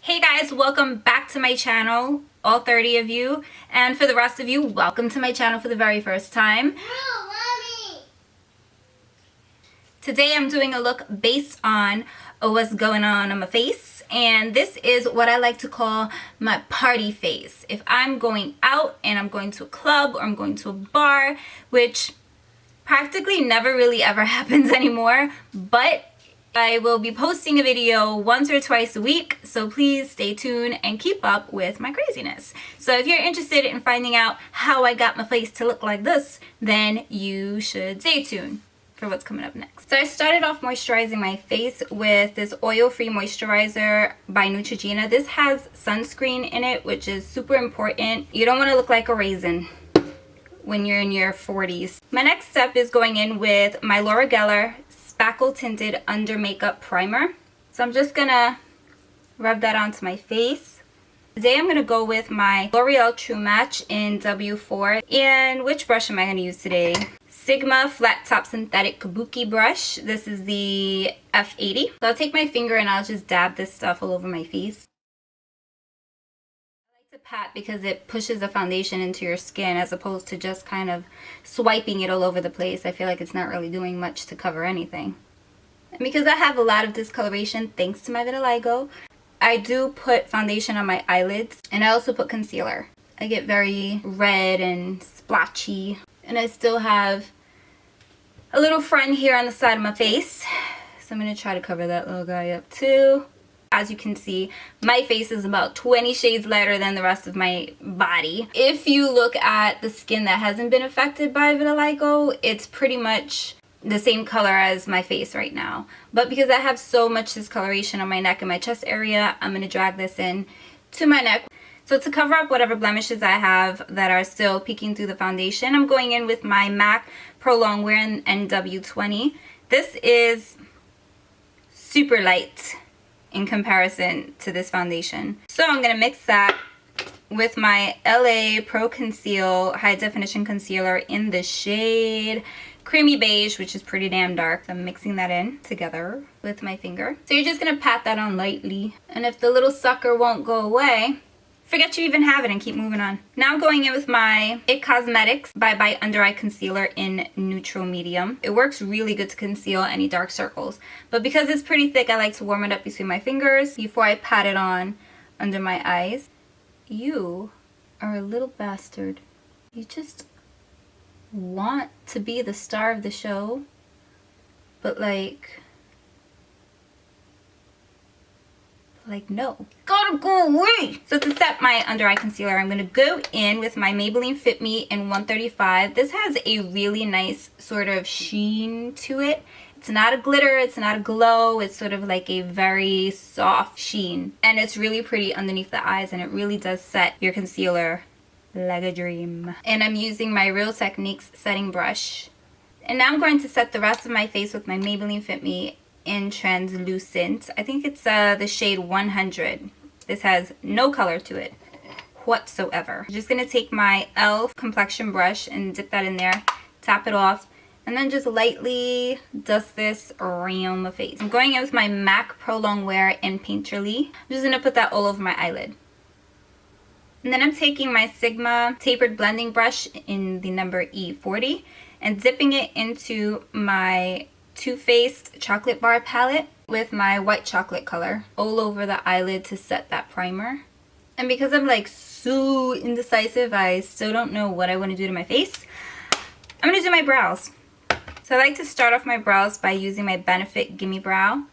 Hey guys, welcome back to my channel, all 30 of you, and for the rest of you, welcome to my channel for the very first time. No, Mommy. Today I'm doing a look based on what's going on my face, and this is what I like to call my party face. If I'm going out and I'm going to a club or I'm going to a bar, which practically never really ever happens anymore, but I will be posting a video once or twice a week, so please stay tuned and keep up with my craziness. So if you're interested in finding out how I got my face to look like this, then you should stay tuned for what's coming up next. So I started off moisturizing my face with this oil-free moisturizer by Neutrogena. This has sunscreen in it, which is super important. You don't want to look like a raisin when you're in your 40s. My next step is going in with my Laura Geller Spackle Tinted Under Makeup Primer. So I'm just gonna rub that onto my face. Today I'm gonna go with my L'Oreal True Match in W4. And which brush am I gonna use today? Sigma Flat Top Synthetic Kabuki brush. This is the F80. So I'll take my finger and I'll just dab this stuff all over my face. I like to pat because it pushes the foundation into your skin as opposed to just kind of swiping it all over the place. I feel like it's not really doing much to cover anything. And because I have a lot of discoloration thanks to my vitiligo, I do put foundation on my eyelids and I also put concealer. I get very red and splotchy, and I still have a little front here on the side of my face. So I'm going to try to cover that little guy up too. As you can see, my face is about 20 shades lighter than the rest of my body. If you look at the skin that hasn't been affected by vitiligo, it's pretty much the same color as my face right now. But because I have so much discoloration on my neck and my chest area, I'm going to drag this in to my neck. So to cover up whatever blemishes I have that are still peeking through the foundation, I'm going in with my MAC Pro Longwear NW20. This is super light in comparison to this foundation. So I'm going to mix that with my LA Pro Conceal High Definition Concealer in the shade Creamy Beige, which is pretty damn dark. I'm mixing that in together with my finger. So you're just going to pat that on lightly. And if the little sucker won't go away, forget you even have it and keep moving on. Now I'm going in with my IT Cosmetics Bye Bye Under Eye Concealer in Neutral Medium. It works really good to conceal any dark circles. But because it's pretty thick, I like to warm it up between my fingers before I pat it on under my eyes. You are a little bastard. You just want to be the star of the show, but like no, gotta go away. So to set my under eye concealer, I'm gonna go in with my Maybelline Fit Me in 135. This has a really nice sort of sheen to it. It's not a glitter, it's not a glow, it's sort of like a very soft sheen, and it's really pretty underneath the eyes, and it really does set your concealer like a dream. And I'm using my Real Techniques setting brush. And now I'm going to set the rest of my face with my Maybelline Fit Me in Translucent. I think it's the shade 100. This has no color to it whatsoever. I'm just going to take my e.l.f. complexion brush and dip that in there, tap it off, and then just lightly dust this around my face. I'm going in with my MAC Pro Longwear in Painterly. I'm just going to put that all over my eyelid. And then I'm taking my Sigma tapered blending brush in the number E40 and dipping it into my Too Faced chocolate bar palette with my white chocolate color all over the eyelid to set that primer. And because I'm like so indecisive, I still don't know what I want to do to my face, I'm going to do my brows. So I like to start off my brows by using my Benefit Gimme Brow.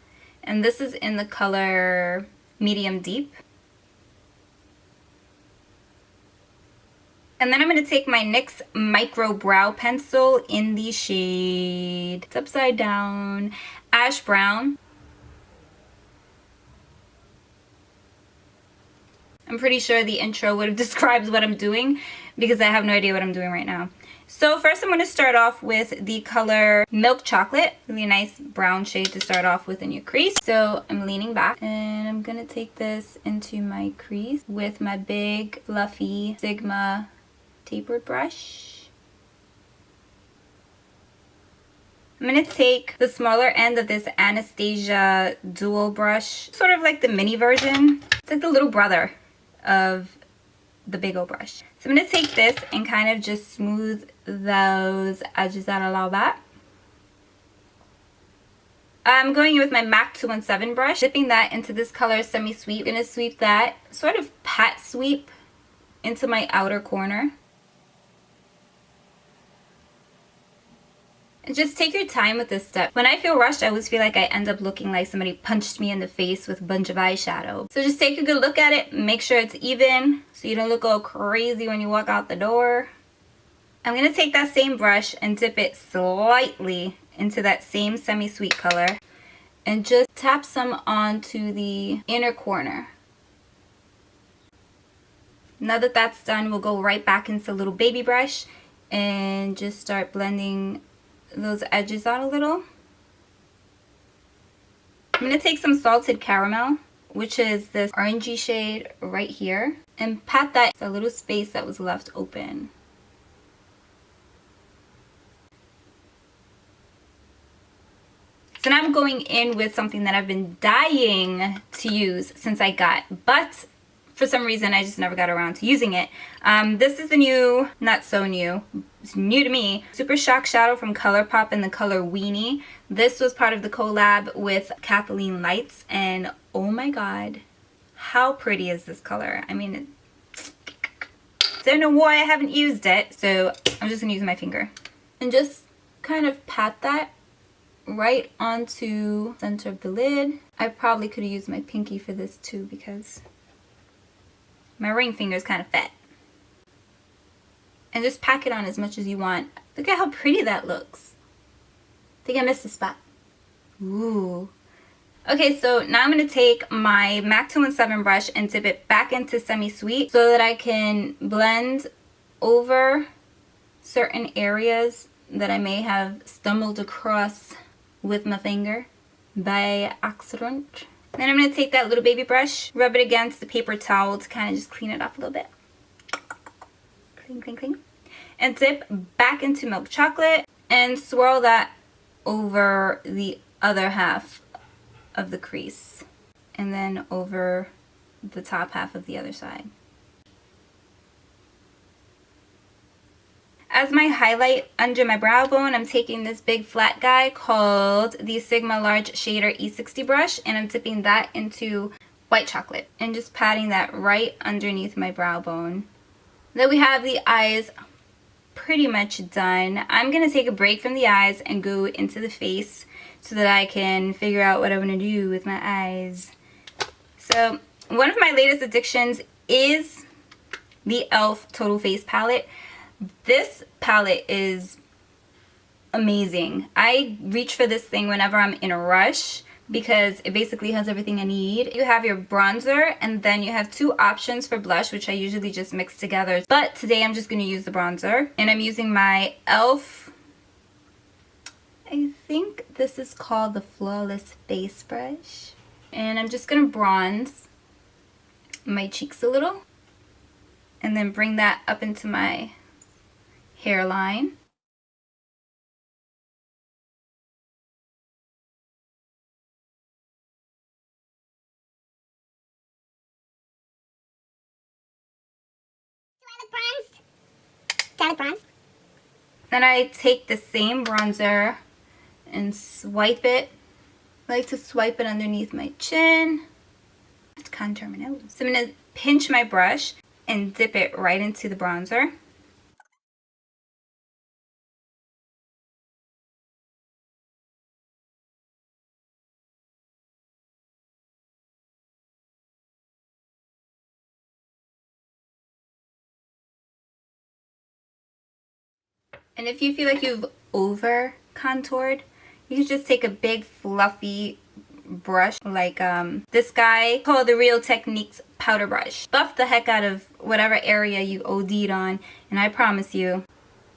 And this is in the color Medium Deep. And then I'm going to take my NYX Micro Brow Pencil in the shade, it's upside down, Ash Brown. I'm pretty sure the intro would have described what I'm doing because I have no idea what I'm doing right now. So first I'm going to start off with the color Milk Chocolate, really nice brown shade to start off with in your crease. So I'm leaning back and I'm going to take this into my crease with my big fluffy Sigma tapered brush. I'm going to take the smaller end of this Anastasia dual brush, sort of like the mini version. It's like the little brother of the big old brush. So I'm going to take this and kind of just smooth those edges out a little bit. I'm going in with my MAC 217 brush, dipping that into this color Semi Sweep. I'm going to sweep that, sort of pat sweep into my outer corner. And just take your time with this step. When I feel rushed, I always feel like I end up looking like somebody punched me in the face with a bunch of eyeshadow. So just take a good look at it, make sure it's even so you don't look all crazy when you walk out the door. I'm going to take that same brush and dip it slightly into that same Semi Sweet color and just tap some onto the inner corner. Now that that's done, we'll go right back into the little baby brush and just start blending those edges out a little. I'm going to take some Salted Caramel, which is this orangey shade right here, and pat that a little space that was left open. So now I'm going in with something that I've been dying to use since I got, but for some reason I just never got around to using it. This is the new, not so new, it's new to me, Super Shock Shadow from ColourPop in the color Weenie. This was part of the collab with Kathleen Lights, and oh my god, how pretty is this color? I mean, don't know why I haven't used it, so I'm just gonna use my finger and just kind of pat that right onto the center of the lid. I probably could have used my pinky for this too because my ring finger is kind of fat. And just pack it on as much as you want. Look at how pretty that looks. I think I missed a spot. Ooh. Okay, so now I'm going to take my MAC 217 brush and dip it back into Semi Sweet so that I can blend over certain areas that I may have stumbled across with my finger by accident. Then I'm going to take that little baby brush, rub it against the paper towel to kind of just clean it off a little bit. Clean, clean, clean. And dip back into milk chocolate and swirl that over the other half of the crease. And then over the top half of the other side. As my highlight under my brow bone, I'm taking this big flat guy called the Sigma Large Shader E60 brush, and I'm dipping that into white chocolate and just patting that right underneath my brow bone. Then we have the eyes pretty much done. I'm going to take a break from the eyes and go into the face so that I can figure out what I'm going to do with my eyes. So one of my latest addictions is the e.l.f. Total Face Palette. This palette is amazing. I reach for this thing whenever I'm in a rush because it basically has everything I need. You have your bronzer and then you have two options for blush, which I usually just mix together. But today I'm just going to use the bronzer, and I'm using my e.l.f. I think this is called the Flawless Face Brush. And I'm just going to bronze my cheeks a little and then bring that up into my hairline. Do I look bronzed? Then I take the same bronzer and swipe it. I like to swipe it underneath my chin. Let's contour my nose. So I'm going to pinch my brush and dip it right into the bronzer. And if you feel like you've over contoured, you can just take a big fluffy brush like this guy called the Real Techniques powder brush. Buff the heck out of whatever area you OD'd on, and I promise you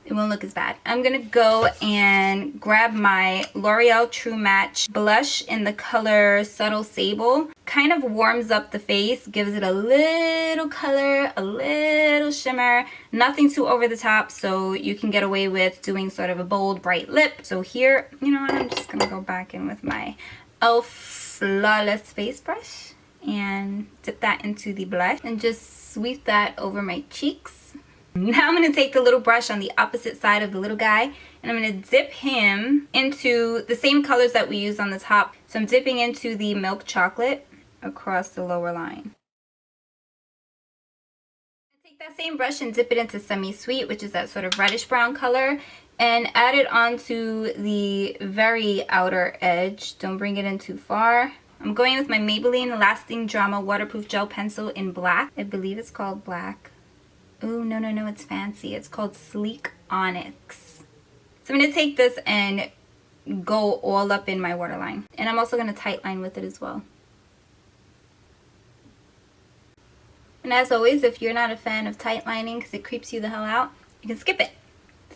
it won't look as bad. I'm gonna go and grab my L'Oreal True Match blush in the color Subtle Sable. Kind of warms up the face, gives it a little color, a little shimmer, nothing too over the top, so you can get away with doing sort of a bold, bright lip. So here, you know what, I'm just gonna go back in with my e.l.f. Flawless Face Brush and dip that into the blush and just sweep that over my cheeks. Now I'm going to take the little brush on the opposite side of the little guy and I'm going to dip him into the same colors that we used on the top. So I'm dipping into the milk chocolate across the lower line. Take that same brush and dip it into semi-sweet, which is that sort of reddish brown color, and add it onto the very outer edge. Don't bring it in too far. I'm going with my Maybelline Lasting Drama Waterproof Gel Pencil in black. I believe it's called black. Oh, no, it's fancy. It's called Sleek Onyx. So I'm going to take this and go all up in my waterline. And I'm also going to tightline with it as well. And as always, if you're not a fan of tightlining because it creeps you the hell out, you can skip it.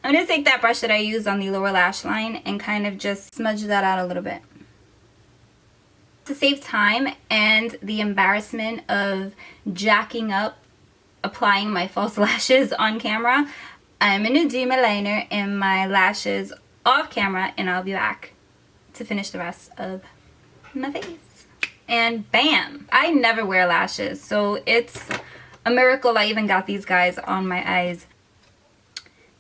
I'm going to take that brush that I used on the lower lash line and kind of just smudge that out a little bit. To save time and the embarrassment of jacking up applying my false lashes on camera, I'm going to do my liner and my lashes off camera and I'll be back to finish the rest of my face. And bam! I never wear lashes, so it's a miracle I even got these guys on my eyes.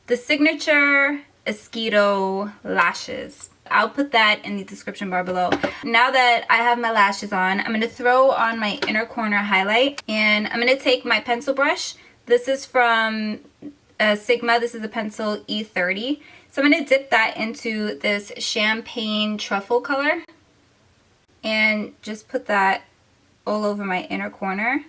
The Signature Esquito lashes. I'll put that in the description bar below. Now that I have my lashes on, I'm going to throw on my inner corner highlight. And I'm going to take my pencil brush. This is from Sigma. This is a pencil E30. So I'm going to dip that into this champagne truffle color. And just put that all over my inner corner.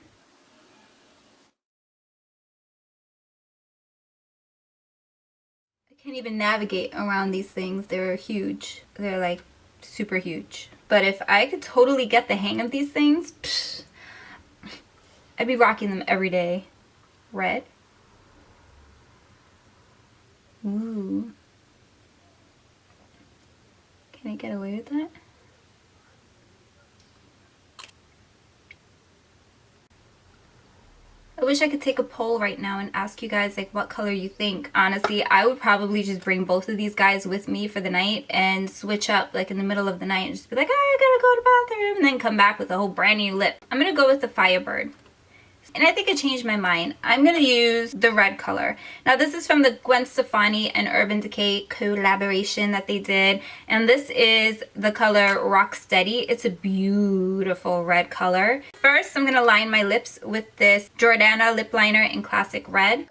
Can't even navigate around these things. They're huge. They're like super huge. But if I could totally get the hang of these things, psh, I'd be rocking them every day. Red. Ooh. Can I get away with that? I wish I could take a poll right now and ask you guys like what color you think. Honestly, I would probably just bring both of these guys with me for the night and switch up like in the middle of the night and just be like, oh, I gotta go to the bathroom, and then come back with a whole brand new lip. I'm gonna go with the Firebird. And I think I changed my mind. I'm going to use the red color. Now this is from the Gwen Stefani and Urban Decay collaboration that they did. And this is the color Rocksteady. It's a beautiful red color. First, I'm going to line my lips with this Jordana lip liner in classic red.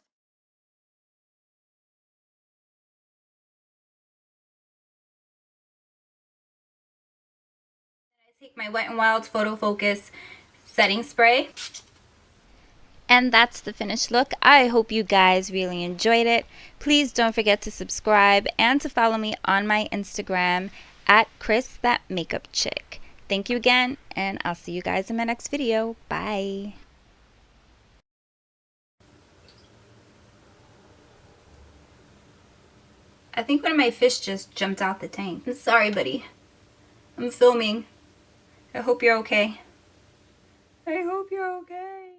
I take my Wet n Wild Photo Focus setting spray. And that's the finished look. I hope you guys really enjoyed it. Please don't forget to subscribe and to follow me on my Instagram at Chris That Makeup Chick. Thank you again, and I'll see you guys in my next video. Bye. I think one of my fish just jumped out the tank. I'm sorry, buddy. I'm filming. I hope you're okay. I hope you're okay.